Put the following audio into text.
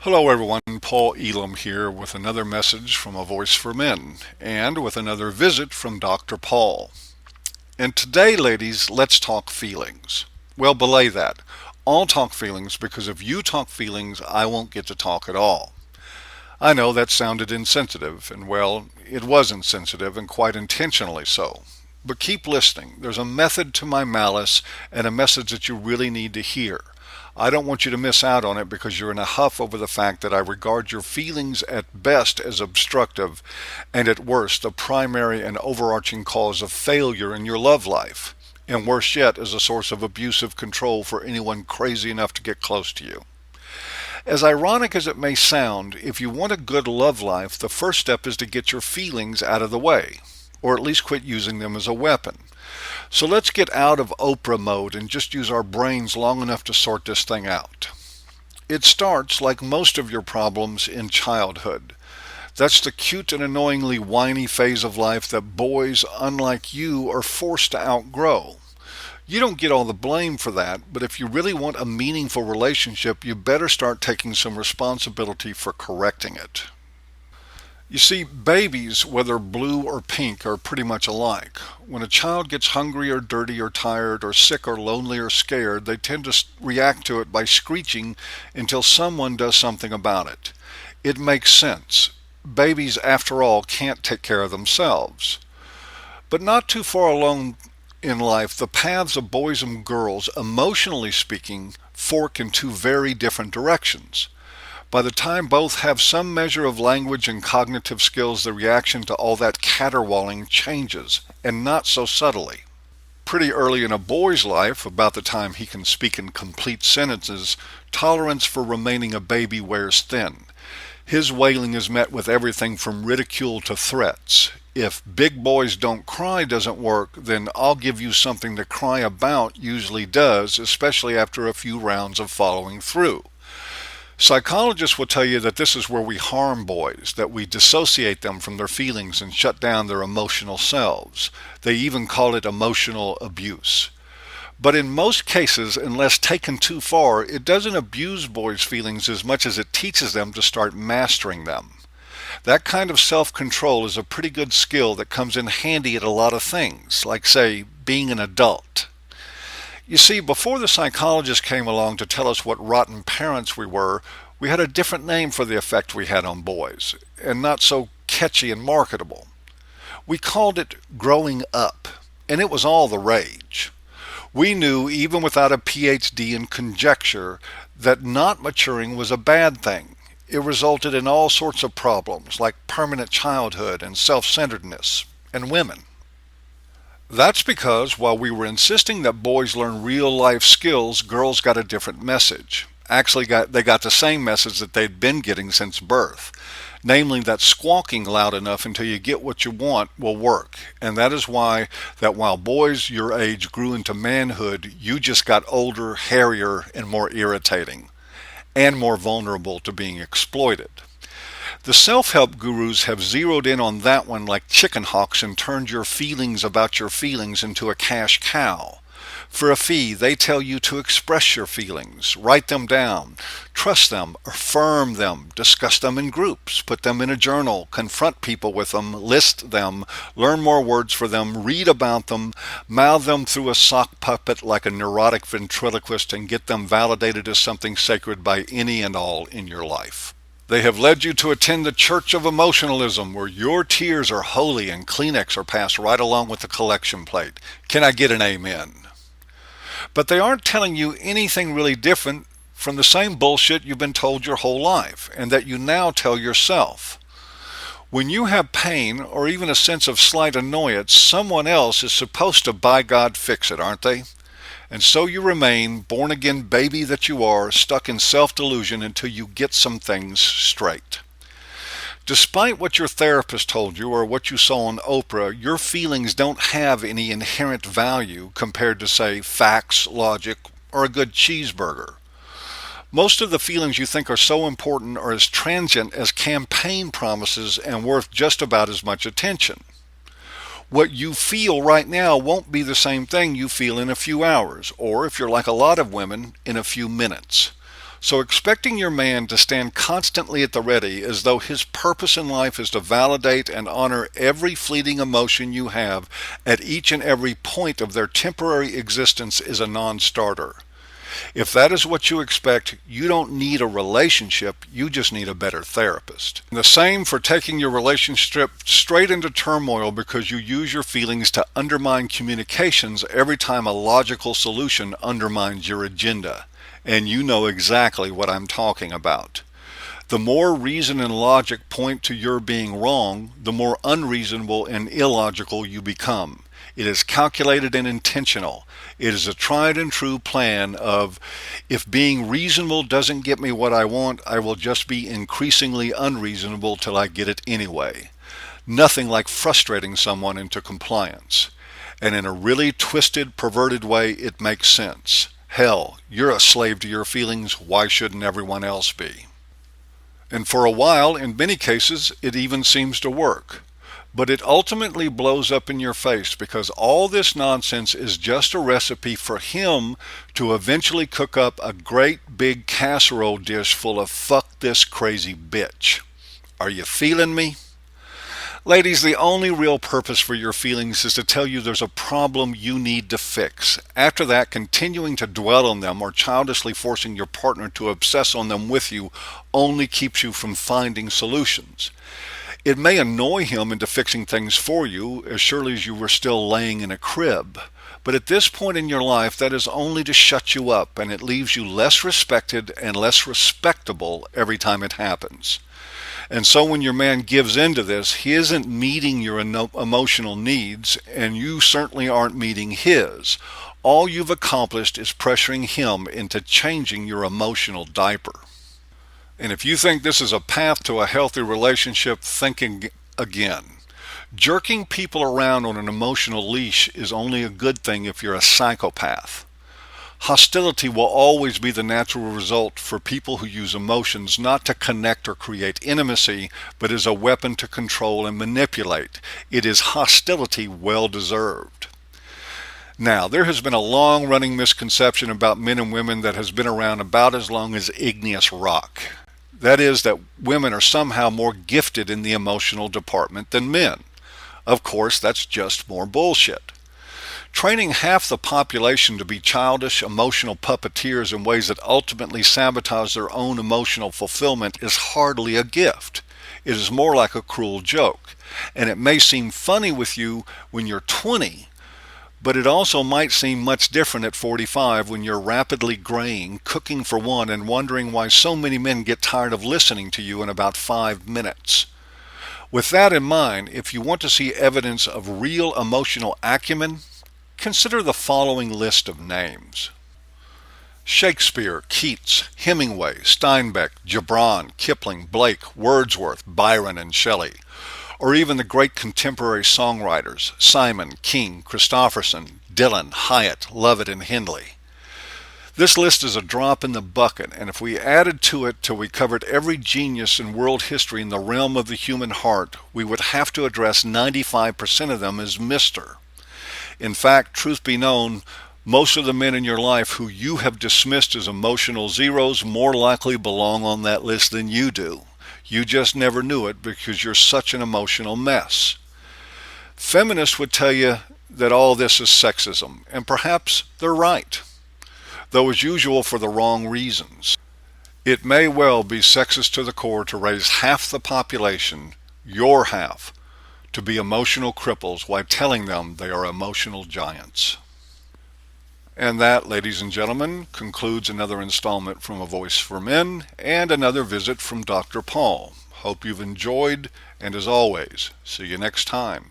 Hello, everyone. Paul Elam here with another message from A Voice for Men and with another visit from Dr. Paul. And today, ladies, let's talk feelings. Well, belay that. I'll talk feelings because if you talk feelings, I won't get to talk at all. I know that sounded insensitive, and well, it was insensitive and quite intentionally so. But keep listening. There's a method to my malice and a message that you really need to hear. I don't want you to miss out on it because you're in a huff over the fact that I regard your feelings at best as obstructive and at worst the primary and overarching cause of failure in your love life, and worse yet as a source of abusive control for anyone crazy enough to get close to you. As ironic as it may sound, if you want a good love life, the first step is to get your feelings out of the way, or at least quit using them as a weapon. So let's get out of Oprah mode and just use our brains long enough to sort this thing out. It starts, like most of your problems, in childhood. That's the cute and annoyingly whiny phase of life that boys, unlike you, are forced to outgrow. You don't get all the blame for that, but if you really want a meaningful relationship, you better start taking some responsibility for correcting it. You see, babies, whether blue or pink, are pretty much alike. When a child gets hungry or dirty or tired or sick or lonely or scared, they tend to react to it by screeching until someone does something about it. It makes sense. Babies, after all, can't take care of themselves. But not too far along in life, the paths of boys and girls, emotionally speaking, fork in two very different directions. By the time both have some measure of language and cognitive skills, the reaction to all that caterwauling changes, and not so subtly. Pretty early in a boy's life, about the time he can speak in complete sentences, tolerance for remaining a baby wears thin. His wailing is met with everything from ridicule to threats. If big boys don't cry doesn't work, then I'll give you something to cry about usually does, especially after a few rounds of following through. Psychologists will tell you that this is where we harm boys, that we dissociate them from their feelings and shut down their emotional selves. They even call it emotional abuse. But in most cases, unless taken too far, it doesn't abuse boys' feelings as much as it teaches them to start mastering them. That kind of self-control is a pretty good skill that comes in handy at a lot of things, like, say, being an adult. You see, before the psychologists came along to tell us what rotten parents we had a different name for the effect we had on boys, and not so catchy and marketable. We called it growing up, and it was all the rage. We knew, even without a PhD in conjecture, that not maturing was a bad thing. It resulted in all sorts of problems, like permanent childhood and self-centeredness, and women. That's because while we were insisting that boys learn real life skills, girls got a different message. Actually, they got the same message that they'd been getting since birth. Namely, that squawking loud enough until you get what you want will work. And that is why that while boys your age grew into manhood, you just got older, hairier, and more irritating. And more vulnerable to being exploited. The self-help gurus have zeroed in on that one like chicken hawks and turned your feelings about your feelings into a cash cow. For a fee, they tell you to express your feelings, write them down, trust them, affirm them, discuss them in groups, put them in a journal, confront people with them, list them, learn more words for them, read about them, mouth them through a sock puppet like a neurotic ventriloquist, and get them validated as something sacred by any and all in your life. They have led you to attend the Church of Emotionalism, where your tears are holy and Kleenex are passed right along with the collection plate. Can I get an amen? But they aren't telling you anything really different from the same bullshit you've been told your whole life, and that you now tell yourself. When you have pain, or even a sense of slight annoyance, someone else is supposed to, by God, fix it, aren't they? And so you remain, born-again baby that you are, stuck in self-delusion until you get some things straight. Despite what your therapist told you or what you saw on Oprah, your feelings don't have any inherent value compared to, say, facts, logic, or a good cheeseburger. Most of the feelings you think are so important are as transient as campaign promises and worth just about as much attention. What you feel right now won't be the same thing you feel in a few hours, or if you're like a lot of women, in a few minutes. So expecting your man to stand constantly at the ready as though his purpose in life is to validate and honor every fleeting emotion you have at each and every point of their temporary existence is a non-starter. If that is what you expect, you don't need a relationship, you just need a better therapist. And the same for taking your relationship straight into turmoil because you use your feelings to undermine communications every time a logical solution undermines your agenda. And you know exactly what I'm talking about. The more reason and logic point to your being wrong, the more unreasonable and illogical you become. It is calculated and intentional. It is a tried and true plan of, if being reasonable doesn't get me what I want, I will just be increasingly unreasonable till I get it anyway. Nothing like frustrating someone into compliance. And in a really twisted, perverted way, it makes sense. Hell, you're a slave to your feelings. Why shouldn't everyone else be? And for a while, in many cases, it even seems to work. But it ultimately blows up in your face because all this nonsense is just a recipe for him to eventually cook up a great big casserole dish full of fuck this crazy bitch. Are you feeling me? Ladies, the only real purpose for your feelings is to tell you there's a problem you need to fix. After that, continuing to dwell on them or childishly forcing your partner to obsess on them with you only keeps you from finding solutions. It may annoy him into fixing things for you as surely as you were still laying in a crib. But at this point in your life, that is only to shut you up, and it leaves you less respected and less respectable every time it happens. And so when your man gives in to this, he isn't meeting your emotional needs, and you certainly aren't meeting his. All you've accomplished is pressuring him into changing your emotional diaper. And if you think this is a path to a healthy relationship, think again. Jerking people around on an emotional leash is only a good thing if you're a psychopath. Hostility will always be the natural result for people who use emotions not to connect or create intimacy, but as a weapon to control and manipulate. It is hostility well deserved. Now, there has been a long-running misconception about men and women that has been around about as long as igneous rock. That is, that women are somehow more gifted in the emotional department than men. Of course, that's just more bullshit. Training half the population to be childish, emotional puppeteers in ways that ultimately sabotage their own emotional fulfillment is hardly a gift. It is more like a cruel joke. And it may seem funny with you when you're 20, but it also might seem much different at 45 when you're rapidly graying, cooking for one, and wondering why so many men get tired of listening to you in about 5 minutes. With that in mind, if you want to see evidence of real emotional acumen, consider the following list of names: Shakespeare, Keats, Hemingway, Steinbeck, Gibran, Kipling, Blake, Wordsworth, Byron, and Shelley. Or even the great contemporary songwriters, Simon, King, Christopherson, Dylan, Hyatt, Lovett, and Hindley. This list is a drop in the bucket, and if we added to it till we covered every genius in world history in the realm of the human heart, we would have to address 95% of them as Mr. In fact, truth be known, most of the men in your life who you have dismissed as emotional zeros more likely belong on that list than you do. You just never knew it because you're such an emotional mess. Feminists would tell you that all this is sexism, and perhaps they're right, though as usual for the wrong reasons. It may well be sexist to the core to raise half the population, your half, to be emotional cripples while telling them they are emotional giants. And that, ladies and gentlemen, concludes another installment from A Voice for Men and another visit from Dr. Paul. Hope you've enjoyed, and as always, see you next time.